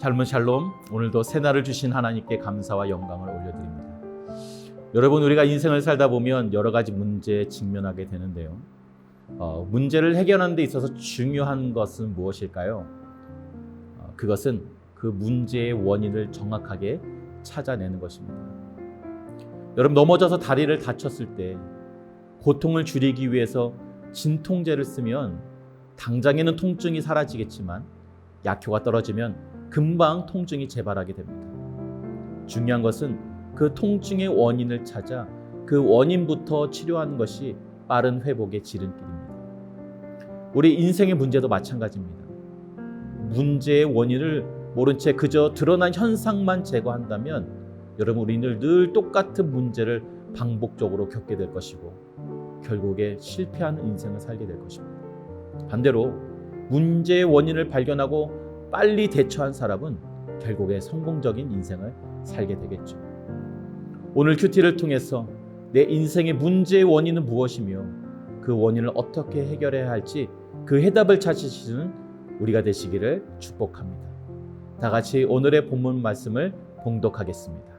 샬롬 샬롬. 오늘도 새날을 주신 하나님께 감사와 영광을 올려드립니다. 여러분, 우리가 인생을 살다 보면 여러 가지 문제에 직면하게 되는데요. 문제를 해결하는 데 있어서 중요한 것은 무엇일까요? 그것은 그 문제의 원인을 정확하게 찾아내는 것입니다. 여러분, 넘어져서 다리를 다쳤을 때 고통을 줄이기 위해서 진통제를 쓰면 당장에는 통증이 사라지겠지만 약효가 떨어지면 금방 통증이 재발하게 됩니다. 중요한 것은 그 통증의 원인을 찾아 그 원인부터 치료하는 것이 빠른 회복의 지름길입니다. 우리 인생의 문제도 마찬가지입니다. 문제의 원인을 모른 채 그저 드러난 현상만 제거한다면 여러분, 우리는 늘 똑같은 문제를 반복적으로 겪게 될 것이고 결국에 실패하는 인생을 살게 될 것입니다. 반대로 문제의 원인을 발견하고 빨리 대처한 사람은 결국에 성공적인 인생을 살게 되겠죠. 오늘 큐티를 통해서 내 인생의 문제의 원인은 무엇이며 그 원인을 어떻게 해결해야 할지 그 해답을 찾으시는 우리가 되시기를 축복합니다. 다 같이 오늘의 본문 말씀을 봉독하겠습니다.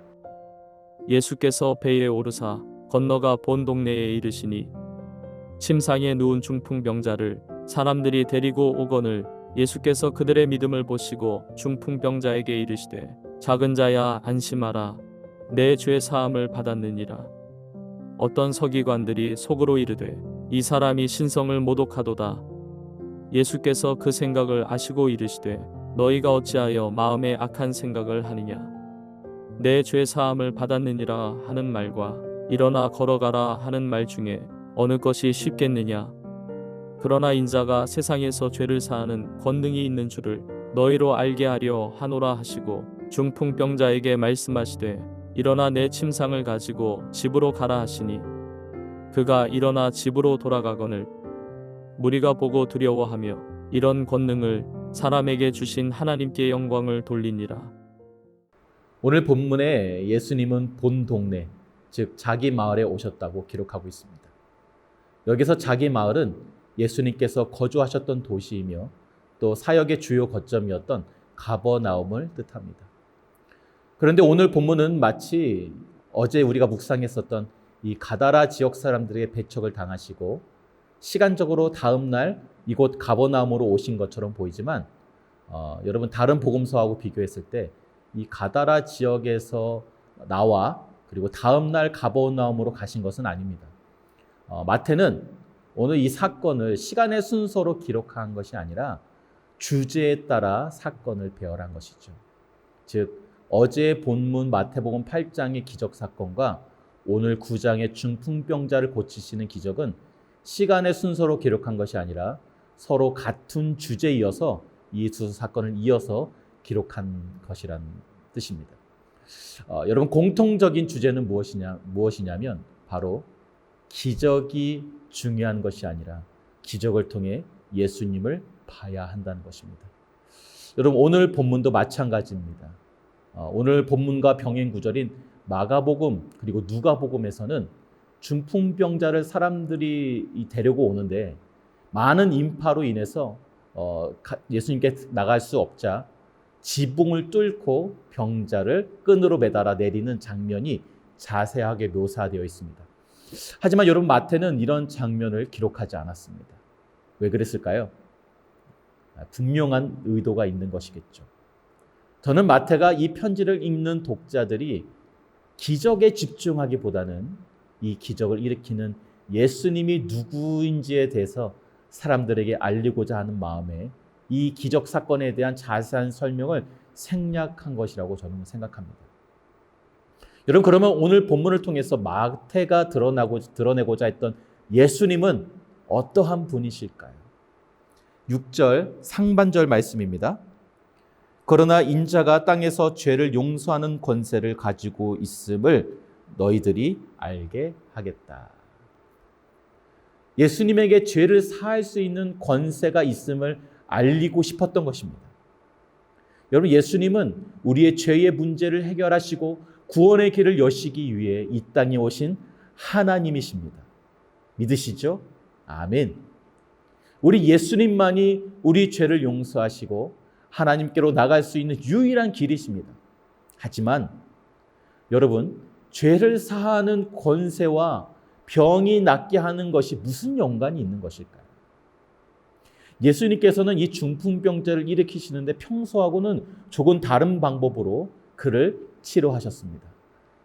예수께서 배에 오르사 건너가 본 동네에 이르시니 침상에 누운 중풍병자를 사람들이 데리고 오거늘 예수께서 그들의 믿음을 보시고 중풍병자에게 이르시되 작은 자야 안심하라 내 죄 사함을 받았느니라. 어떤 서기관들이 속으로 이르되 이 사람이 신성을 모독하도다. 예수께서 그 생각을 아시고 이르시되 너희가 어찌하여 마음에 악한 생각을 하느냐. 내 죄 사함을 받았느니라 하는 말과 일어나 걸어가라 하는 말 중에 어느 것이 쉽겠느냐. 그러나 인자가 세상에서 죄를 사하는 권능이 있는 줄을 너희로 알게 하려 하노라 하시고 중풍병자에게 말씀하시되 일어나 내 침상을 가지고 집으로 가라 하시니 그가 일어나 집으로 돌아가거늘 무리가 보고 두려워하며 이런 권능을 사람에게 주신 하나님께 영광을 돌리니라. 오늘 본문에 예수님은 본 동네, 즉 자기 마을에 오셨다고 기록하고 있습니다. 여기서 자기 마을은 예수님께서 거주하셨던 도시이며 또 사역의 주요 거점이었던 가버나움을 뜻합니다. 그런데 오늘 본문은 마치 어제 우리가 묵상했었던 이 가다라 지역 사람들에게 배척을 당하시고 시간적으로 다음 날 이곳 가버나움으로 오신 것처럼 보이지만 여러분, 다른 복음서하고 비교했을 때 이 가다라 지역에서 나와 그리고 다음 날 가버나움으로 가신 것은 아닙니다. 마태는 오늘 이 사건을 시간의 순서로 기록한 것이 아니라 주제에 따라 사건을 배열한 것이죠. 즉 어제 본문 마태복음 8장의 기적 사건과 오늘 9장의 중풍병자를 고치시는 기적은 시간의 순서로 기록한 것이 아니라 서로 같은 주제에 이어서 이 두 사건을 이어서 기록한 것이란 뜻입니다. 여러분, 공통적인 주제는 무엇이냐면 바로 기적이 중요한 것이 아니라 기적을 통해 예수님을 봐야 한다는 것입니다. 여러분, 오늘 본문도 마찬가지입니다. 오늘 본문과 병행 구절인 마가복음 그리고 누가복음에서는 중풍병자를 사람들이 데리고 오는데 많은 인파로 인해서 예수님께 나갈 수 없자 지붕을 뚫고 병자를 끈으로 매달아 내리는 장면이 자세하게 묘사되어 있습니다. 하지만 여러분, 마태는 이런 장면을 기록하지 않았습니다. 왜 그랬을까요? 분명한 의도가 있는 것이겠죠. 저는 마태가 이 편지를 읽는 독자들이 기적에 집중하기보다는 이 기적을 일으키는 예수님이 누구인지에 대해서 사람들에게 알리고자 하는 마음에 이 기적 사건에 대한 자세한 설명을 생략한 것이라고 저는 생각합니다. 여러분, 그러면 오늘 본문을 통해서 마태가 드러내고자 했던 예수님은 어떠한 분이실까요? 6절 상반절 말씀입니다. 그러나 인자가 땅에서 죄를 용서하는 권세를 가지고 있음을 너희들이 알게 하겠다. 예수님에게 죄를 사할 수 있는 권세가 있음을 알리고 싶었던 것입니다. 여러분, 예수님은 우리의 죄의 문제를 해결하시고 구원의 길을 여시기 위해 이 땅에 오신 하나님이십니다. 믿으시죠? 아멘. 우리 예수님만이 우리 죄를 용서하시고 하나님께로 나갈 수 있는 유일한 길이십니다. 하지만 여러분, 죄를 사하는 권세와 병이 낫게 하는 것이 무슨 연관이 있는 것일까요? 예수님께서는 이 중풍병자를 일으키시는데 평소하고는 조금 다른 방법으로 그를 치료하셨습니다.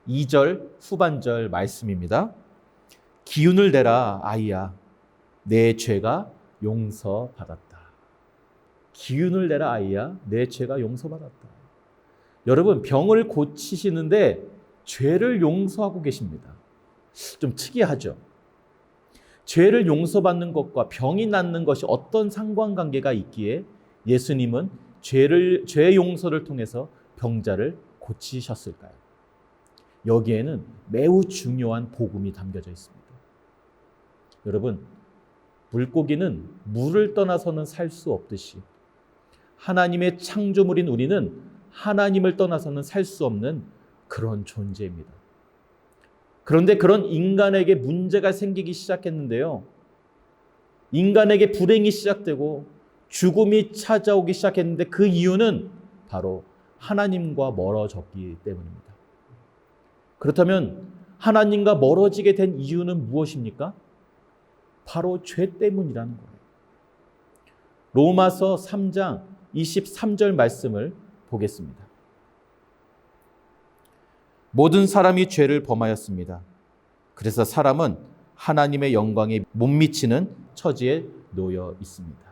2절 후반절 말씀입니다. 기운을 내라 아이야, 내 죄가 용서받았다. 기운을 내라 아이야, 내 죄가 용서받았다. 여러분, 병을 고치시는데 죄를 용서하고 계십니다. 좀 특이하죠? 죄를 용서받는 것과 병이 낫는 것이 어떤 상관관계가 있기에 예수님은 죄 용서를 통해서 병자를 고치셨을까요? 여기에는 매우 중요한 복음이 담겨져 있습니다. 여러분, 물고기는 물을 떠나서는 살 수 없듯이 하나님의 창조물인 우리는 하나님을 떠나서는 살 수 없는 그런 존재입니다. 그런데 그런 인간에게 문제가 생기기 시작했는데요. 인간에게 불행이 시작되고 죽음이 찾아오기 시작했는데 그 이유는 바로 하나님과 멀어졌기 때문입니다. 그렇다면 하나님과 멀어지게 된 이유는 무엇입니까? 바로 죄 때문이라는 거예요. 로마서 3장 23절 말씀을 보겠습니다. 모든 사람이 죄를 범하였습니다. 그래서 사람은 하나님의 영광에 못 미치는 처지에 놓여 있습니다.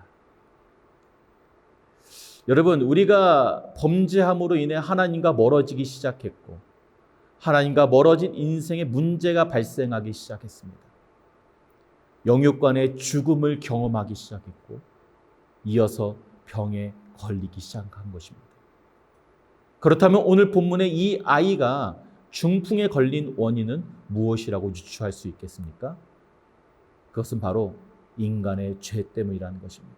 여러분, 우리가 범죄함으로 인해 하나님과 멀어지기 시작했고 하나님과 멀어진 인생에 문제가 발생하기 시작했습니다. 영육간의 죽음을 경험하기 시작했고 이어서 병에 걸리기 시작한 것입니다. 그렇다면 오늘 본문의 이 아이가 중풍에 걸린 원인은 무엇이라고 유추할 수 있겠습니까? 그것은 바로 인간의 죄 때문이라는 것입니다.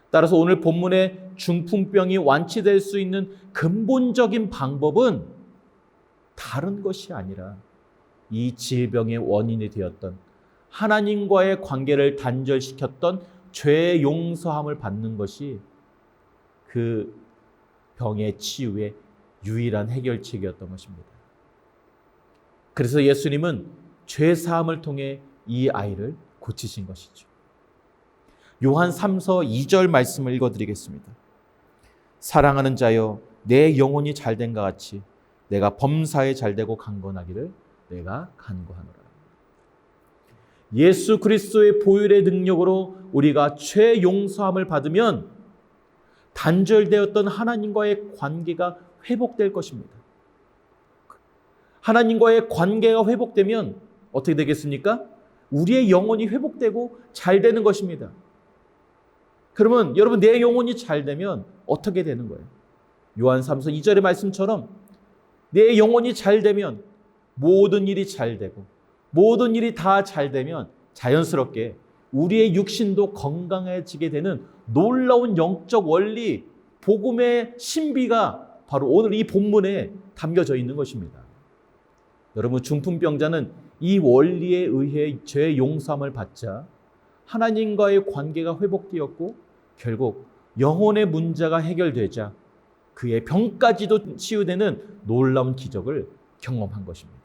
따라서 오늘 본문의 중풍병이 완치될 수 있는 근본적인 방법은 다른 것이 아니라 이 질병의 원인이 되었던 하나님과의 관계를 단절시켰던 죄 용서함을 받는 것이 그 병의 치유의 유일한 해결책이었던 것입니다. 그래서 예수님은 죄 사함을 통해 이 아이를 고치신 것이죠. 요한 3서 2절 말씀을 읽어드리겠습니다. 사랑하는 자여, 내 영혼이 잘된 것 같이 내가 범사에 잘되고 강건하기를 내가 간구하노라. 예수 그리스도의 보혈의 능력으로 우리가 죄 용서함을 받으면 단절되었던 하나님과의 관계가 회복될 것입니다. 하나님과의 관계가 회복되면 어떻게 되겠습니까? 우리의 영혼이 회복되고 잘 되는 것입니다. 그러면 여러분, 내 영혼이 잘 되면 어떻게 되는 거예요? 요한 3서 2절의 말씀처럼 내 영혼이 잘 되면 모든 일이 잘 되고 모든 일이 다 잘 되면 자연스럽게 우리의 육신도 건강해지게 되는 놀라운 영적 원리, 복음의 신비가 바로 오늘 이 본문에 담겨져 있는 것입니다. 여러분, 중풍병자는 이 원리에 의해 죄 용서함을 받자 하나님과의 관계가 회복되었고 결국 영혼의 문제가 해결되자 그의 병까지도 치유되는 놀라운 기적을 경험한 것입니다.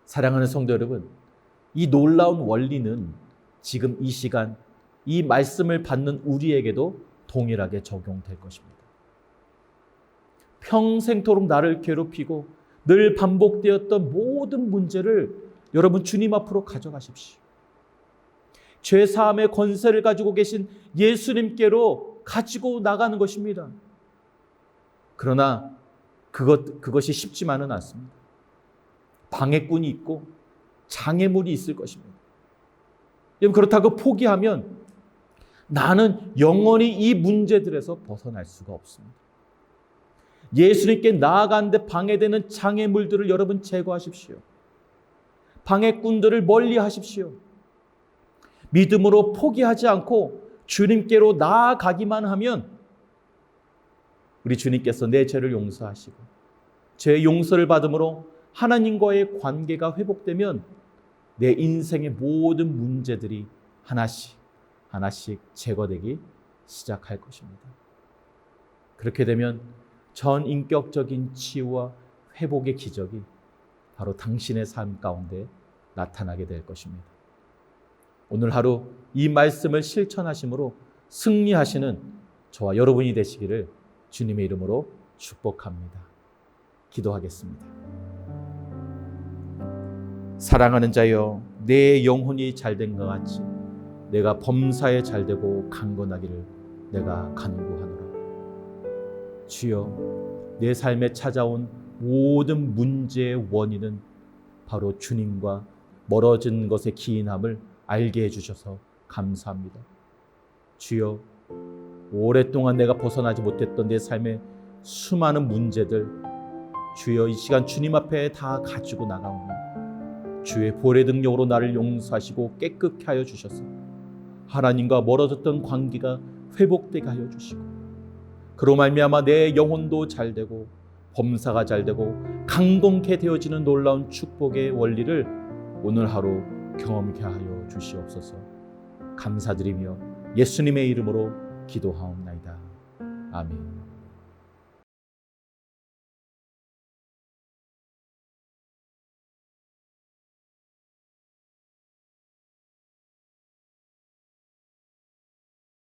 사랑하는 성도 여러분, 이 놀라운 원리는 지금 이 시간 이 말씀을 받는 우리에게도 동일하게 적용될 것입니다. 평생토록 나를 괴롭히고 늘 반복되었던 모든 문제를 여러분 주님 앞으로 가져가십시오. 죄사함의 권세를 가지고 계신 예수님께로 가지고 나가는 것입니다. 그러나 그것이 쉽지만은 않습니다. 방해꾼이 있고 장애물이 있을 것입니다. 여러분, 그렇다고 포기하면 나는 영원히 이 문제들에서 벗어날 수가 없습니다. 예수님께 나아가는데 방해되는 장애물들을 여러분 제거하십시오. 방해꾼들을 멀리 하십시오. 믿음으로 포기하지 않고 주님께로 나아가기만 하면 우리 주님께서 내 죄를 용서하시고 죄 용서를 받음으로 하나님과의 관계가 회복되면 내 인생의 모든 문제들이 하나씩 하나씩 제거되기 시작할 것입니다. 그렇게 되면 전 인격적인 치유와 회복의 기적이 바로 당신의 삶 가운데 나타나게 될 것입니다. 오늘 하루 이 말씀을 실천하심으로 승리하시는 저와 여러분이 되시기를 주님의 이름으로 축복합니다. 기도하겠습니다. 사랑하는 자여, 내 영혼이 잘된 것 같이 내가 범사에 잘되고 강건하기를 내가 간구하노라. 주여, 내 삶에 찾아온 모든 문제의 원인은 바로 주님과 멀어진 것의 기인함을 알게 해주셔서 감사합니다. 주여, 오랫동안 내가 벗어나지 못했던 내 삶의 수많은 문제들, 주여 이 시간 주님 앞에 다 가지고 나가오니 주의 보혈의 능력으로 나를 용서하시고 깨끗게 하여 주셔서 하나님과 멀어졌던 관계가 회복되게 하여 주시고, 그로 말미암아 내 영혼도 잘되고 범사가 잘되고 강건케 되어지는 놀라운 축복의 원리를 오늘 하루 경험케 하여 주시옵소서. 감사드리며 예수님의 이름으로 기도하옵나이다. 아멘.